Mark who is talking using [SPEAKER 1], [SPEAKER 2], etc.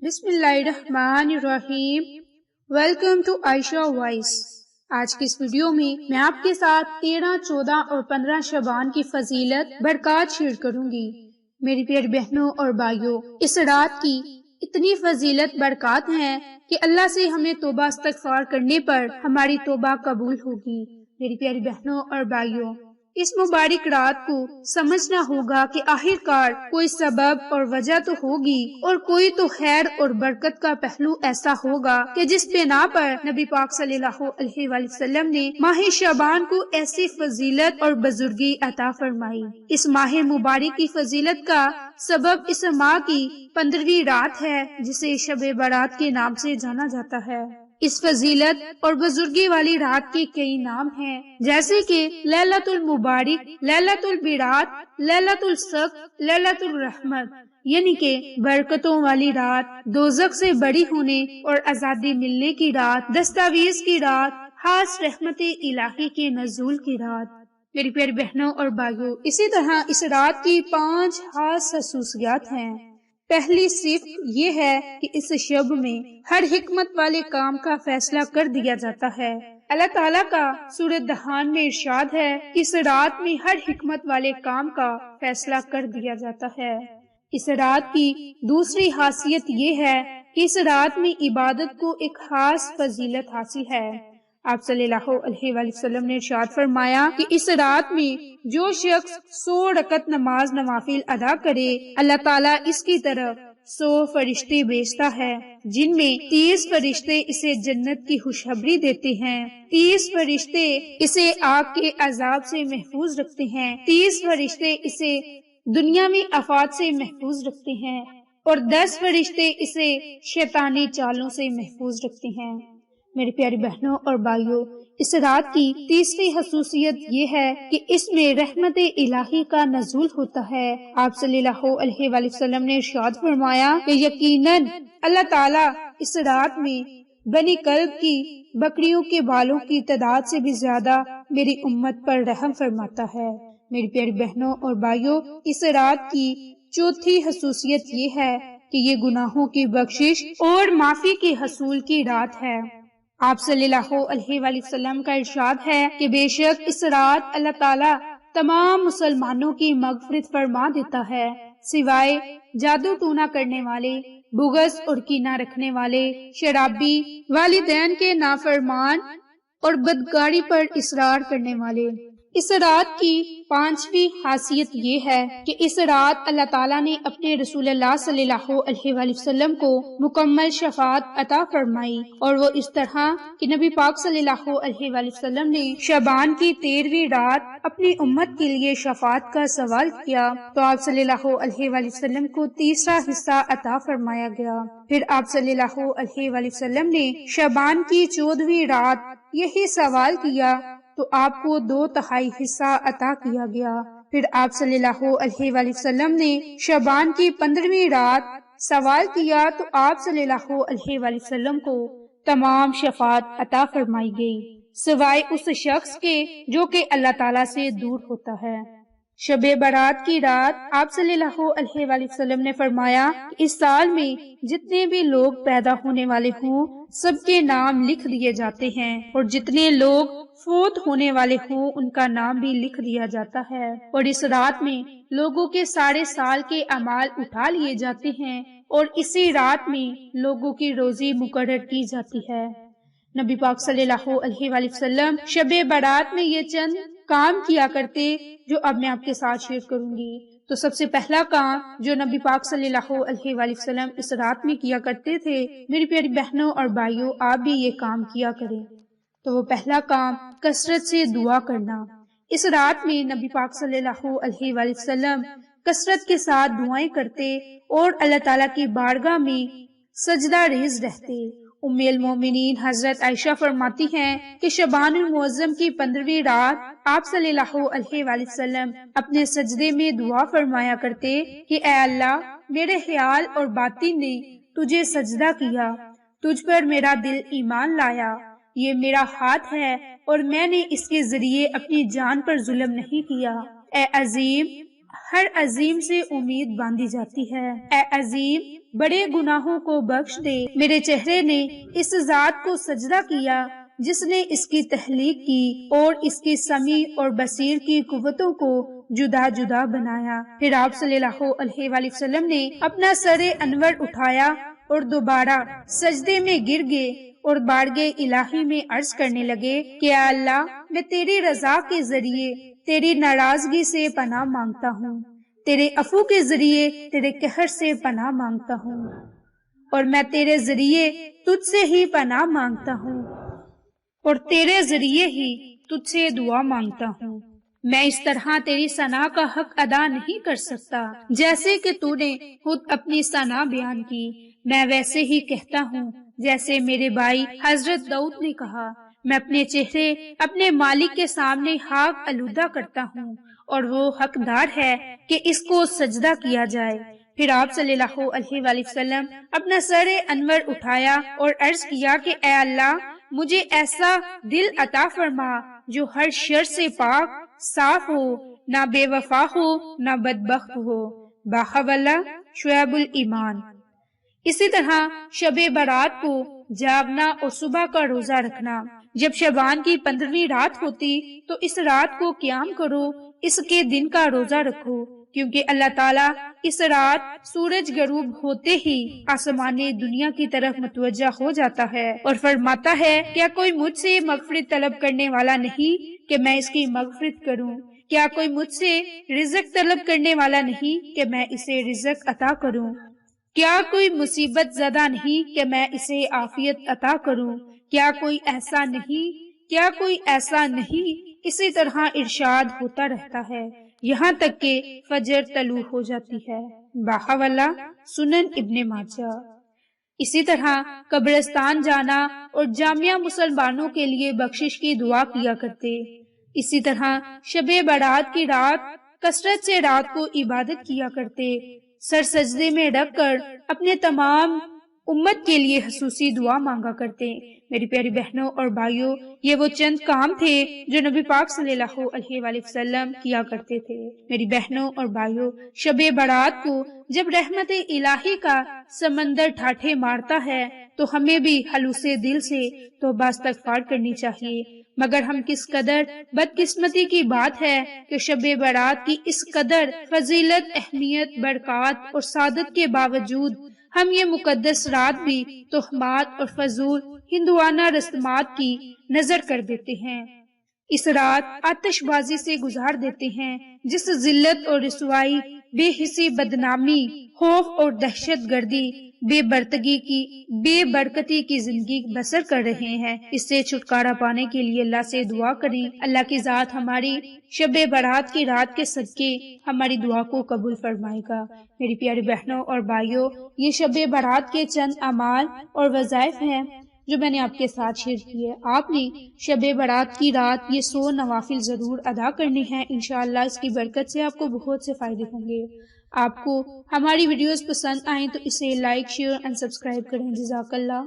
[SPEAKER 1] بسم اللہ الرحمن الرحیم۔ Welcome to Ayesha voice. آج کی اس ویڈیو میں آپ کے ساتھ 13، 14 اور 15 شعبان کی فضیلت برکات شیئر کروں گی۔ میری پیاری بہنوں اور بھائیوں، اس رات کی اتنی فضیلت برکات ہیں کہ اللہ سے ہمیں توبہ استغفار کرنے پر ہماری توبہ قبول ہوگی۔ میری پیاری بہنوں اور بھائیوں، اس مبارک رات کو سمجھنا ہوگا کہ آخر کار کوئی سبب اور وجہ تو ہوگی، اور کوئی تو خیر اور برکت کا پہلو ایسا ہوگا کہ جس بنا پر نبی پاک صلی اللہ علیہ وآلہ وسلم نے ماہ شعبان کو ایسی فضیلت اور بزرگی عطا فرمائی۔ اس ماہ مبارک کی فضیلت کا سبب اس ماہ کی 15ویں رات ہے، جسے شب برات کے نام سے جانا جاتا ہے۔ اس فضیلت اور بزرگی والی رات کے کئی نام ہیں، جیسے کہ لیلۃ المبارک، لیلۃ البرات، لیلۃ الصدق، لیلۃ الرحمت، یعنی کہ برکتوں والی رات، دوزخ سے بری ہونے اور آزادی ملنے کی رات، دستاویز کی رات، خاص رحمت الہی کے نزول کی رات۔ میری پیاری بہنوں اور بھائیوں، اسی طرح اس رات کی 5 خاص خصوصیات ہیں۔ پہلی صرف یہ ہے کہ اس شب میں ہر حکمت والے کام کا فیصلہ کر دیا جاتا ہے۔ اللہ تعالیٰ کا سورۃ دخان میں ارشاد ہے کہ اس رات میں ہر حکمت والے کام کا فیصلہ کر دیا جاتا ہے۔ اس رات کی دوسری خاصیت یہ ہے کہ اس رات میں عبادت کو ایک خاص فضیلت حاصل ہے۔ آپ صلی اللہ علیہ وآلہ وسلم نے ارشاد فرمایا کہ اس رات میں جو شخص 100 رکعت نماز نوافل ادا کرے، اللہ تعالیٰ اس کی طرف 100 فرشتے بھیجتا ہے، جن میں 30 فرشتے اسے جنت کی خوشخبری دیتے ہیں، 30 فرشتے اسے آگ کے عذاب سے محفوظ رکھتے ہیں، 30 فرشتے اسے دنیا میں آفات سے محفوظ رکھتے ہیں، اور 10 فرشتے اسے شیطانی چالوں سے محفوظ رکھتے ہیں۔ میری پیاری بہنوں اور بھائیوں، اس رات کی تیسری خصوصیت یہ ہے کہ اس میں رحمت الہی کا نزول ہوتا ہے۔ آپ صلی اللہ علیہ وآلہ وسلم نے ارشاد فرمایا کہ یقیناً اللہ تعالیٰ اس رات میں بنی کلب کی بکریوں کے بالوں کی تعداد سے بھی زیادہ میری امت پر رحم فرماتا ہے۔ میری پیاری بہنوں اور بھائیوں، اس رات کی چوتھی خصوصیت یہ ہے کہ یہ گناہوں کی بخشش اور معافی کے حصول کی رات ہے۔ آپ صلی اللہ علیہ وآلہ وسلم کا ارشاد ہے کہ بے شک اس رات اللہ تعالیٰ تمام مسلمانوں کی مغفرت فرما دیتا ہے، سوائے جادو ٹونا کرنے والے، بغض اور کینہ رکھنے والے، شرابی، والدین کے نافرمان اور بدکاری پر اصرار کرنے والے۔ اس رات کی 5ویں خاصیت یہ ہے کہ اس رات اللہ تعالیٰ نے اپنے رسول اللہ صلی اللہ علیہ وآلہ وسلم کو مکمل شفاعت عطا فرمائی، اور وہ اس طرح کہ نبی پاک صلی اللہ علیہ وآلہ وسلم نے شعبان کی 13ویں رات اپنی امت کے لیے شفاعت کا سوال کیا، تو آپ صلی اللہ علیہ وآلہ وسلم کو تیسرا حصہ عطا فرمایا گیا۔ پھر آپ صلی اللہ علیہ وآلہ وسلم نے شعبان کی 14ویں رات یہی سوال کیا، تو آپ کو 2/3 حصہ عطا کیا گیا۔ پھر آپ صلی اللہ علیہ وآلہ وسلم نے شعبان کی 15ویں رات سوال کیا، تو آپ صلی اللہ علیہ وآلہ وسلم کو تمام شفاعت عطا فرمائی گئی، سوائے اس شخص کے جو کہ اللہ تعالیٰ سے دور ہوتا ہے۔ شب برات کی رات آپ صلی اللہ علیہ وآلہ وسلم نے فرمایا کہ اس سال میں جتنے بھی لوگ پیدا ہونے والے ہوں، سب کے نام لکھ دیے جاتے ہیں، اور جتنے لوگ فوت ہونے والے ہوں ان کا نام بھی لکھ دیا جاتا ہے، اور اس رات میں لوگوں کے سارے سال کے اعمال اٹھا لیے جاتے ہیں، اور اسی رات میں لوگوں کی روزی مقرر کی جاتی ہے۔ نبی پاک صلی اللہ علیہ وآلہ وسلم شب برات میں یہ چند کام کیا کرتے جو اب میں آپ کے ساتھ شیئر کروں گی۔ تو سب سے پہلا کام جو نبی پاک صلی اللہ علیہ وآلہ وسلم اس رات میں کیا کرتے تھے، میری پیاری بہنوں اور بھائیوں، آپ بھی یہ کام کیا کریں۔ تو وہ پہلا کام کثرت سے دعا کرنا۔ اس رات میں نبی پاک صلی اللہ علیہ وآلہ وسلم کثرت کے ساتھ دعائیں کرتے اور اللہ تعالیٰ کی بارگاہ میں سجدہ ریز رہتے۔ ام المومنین حضرت عائشہ فرماتی ہیں کہ شعبان المعظم کی 15ویں رات آپ صلی اللہ علیہ وآلہ وسلم اپنے سجدے میں دعا فرمایا کرتے کہ اے اللہ، میرے خیال اور باطن نے تجھے سجدہ کیا، تجھ پر میرا دل ایمان لایا، یہ میرا ہاتھ ہے اور میں نے اس کے ذریعے اپنی جان پر ظلم نہیں کیا۔ اے عظیم، ہر عظیم سے امید باندھی جاتی ہے۔ اے عظیم، بڑے گناہوں کو بخش دے۔ میرے چہرے نے اس ذات کو سجدہ کیا جس نے اس کی تخلیق کی اور اس کی سمیع اور بصیر کی قوتوں کو جدا جدا بنایا۔ پھر آپ صلی اللہ علیہ وآلہ وسلم نے اپنا سر انور اٹھایا اور دوبارہ سجدے میں گر گئے اور بارگاہ الہی میں عرض کرنے لگے کہ اے اللہ، میں تیری رضا کے ذریعے تیری ناراضگی سے پناہ مانگتا ہوں، تیرے عفو کے ذریعے تیرے قہر سے پناہ مانگتا ہوں، اور میں تیرے ذریعے تجھ سے ہی پناہ مانگتا ہوں اور تیرے ذریعے ہی تجھ سے دعا مانگتا ہوں۔ میں اس طرح تیری ثنا کا حق ادا نہیں کر سکتا جیسے کہ تو نے خود اپنی ثنا بیان کی۔ میں ویسے ہی کہتا ہوں جیسے میرے بھائی حضرت داؤد نے کہا، میں اپنے چہرے اپنے مالک کے سامنے خاک آلودہ کرتا ہوں اور وہ حقدار ہے کہ اس کو سجدہ کیا جائے۔ پھر آپ صلی اللہ علیہ وآلہ وسلم اپنا سر انور اٹھایا اور عرض کیا کہ اے اللہ، مجھے ایسا دل عطا فرما جو ہر شر سے پاک صاف ہو، نہ بے وفا ہو نہ بدبخت ہو۔ باحولہ شعیب الایمان۔ اسی طرح شب برات کو جاگنا اور صبح کا روزہ رکھنا۔ جب شعبان کی 15ویں رات ہوتی تو اس رات کو قیام کرو، اس کے دن کا روزہ رکھو، کیونکہ اللہ تعالیٰ اس رات سورج غروب ہوتے ہی آسمان دنیا کی طرف متوجہ ہو جاتا ہے اور فرماتا ہے، کیا کوئی مجھ سے مغفرت طلب کرنے والا نہیں کہ میں اس کی مغفرت کروں؟ کیا کوئی مجھ سے رزق طلب کرنے والا نہیں کہ میں اسے رزق عطا کروں؟ کیا کوئی مصیبت زدہ نہیں کہ میں اسے عافیت عطا کروں؟ کیا کوئی ایسا نہیں؟ کیا کوئی ایسا نہیں؟ اسی طرح ارشاد ہوتا رہتا ہے یہاں تک کہ فجر طلوع ہو جاتی ہے۔ باحولہ سنن ابن ماجہ۔ اسی طرح قبرستان جانا اور جامعہ مسلمانوں کے لیے بخشش کی دعا کیا کرتے۔ اسی طرح شب برات کی رات کثرت سے رات کو عبادت کیا کرتے، سر سجدے میں رکھ کر اپنے تمام امت کے لیے خصوصی دعا مانگا کرتے۔ میری پیاری بہنوں اور بھائیوں، یہ وہ چند کام تھے جو نبی پاک صلی اللہ علیہ وآلہ وسلم کیا کرتے تھے۔ میری بہنوں اور بھائیوں، شب برات کو جب رحمت الہی کا سمندر ٹھاٹھے مارتا ہے تو ہمیں بھی خلوص دل سے توبہ استغفار کرنی چاہیے، مگر ہم کس قدر بدقسمتی کی بات ہے کہ شب برات کی اس قدر فضیلت، اہمیت، برکات اور سعادت کے باوجود ہم یہ مقدس رات بھی تہمات اور فضول ہندوانہ رسومات کی نظر کر دیتے ہیں۔ اس رات آتش بازی سے گزار دیتے ہیں، جس ذلت اور رسوائی، بے حسی، بدنامی، خوف اور دہشت گردی، بے برکتی کی زندگی بسر کر رہے ہیں۔ اس سے چھٹکارا پانے کے لیے اللہ سے دعا کریں۔ اللہ کی ذات ہماری شب برات کی رات کے صدقے ہماری دعا کو قبول فرمائے گا۔ میری پیاری بہنوں اور بھائیوں، یہ شب برات کے چند اعمال اور وظائف ہیں جو میں نے آپ کے ساتھ شیئر کیے۔ آپ نے شب برات کی رات یہ 100 نوافل ضرور ادا کرنے ہیں۔ انشاءاللہ اس کی برکت سے آپ کو بہت سے فائدے ہوں گے۔ آپ کو ہماری ویڈیوز پسند آئیں تو اسے لائک، شیئر اور سبسکرائب کریں۔ جزاک اللہ۔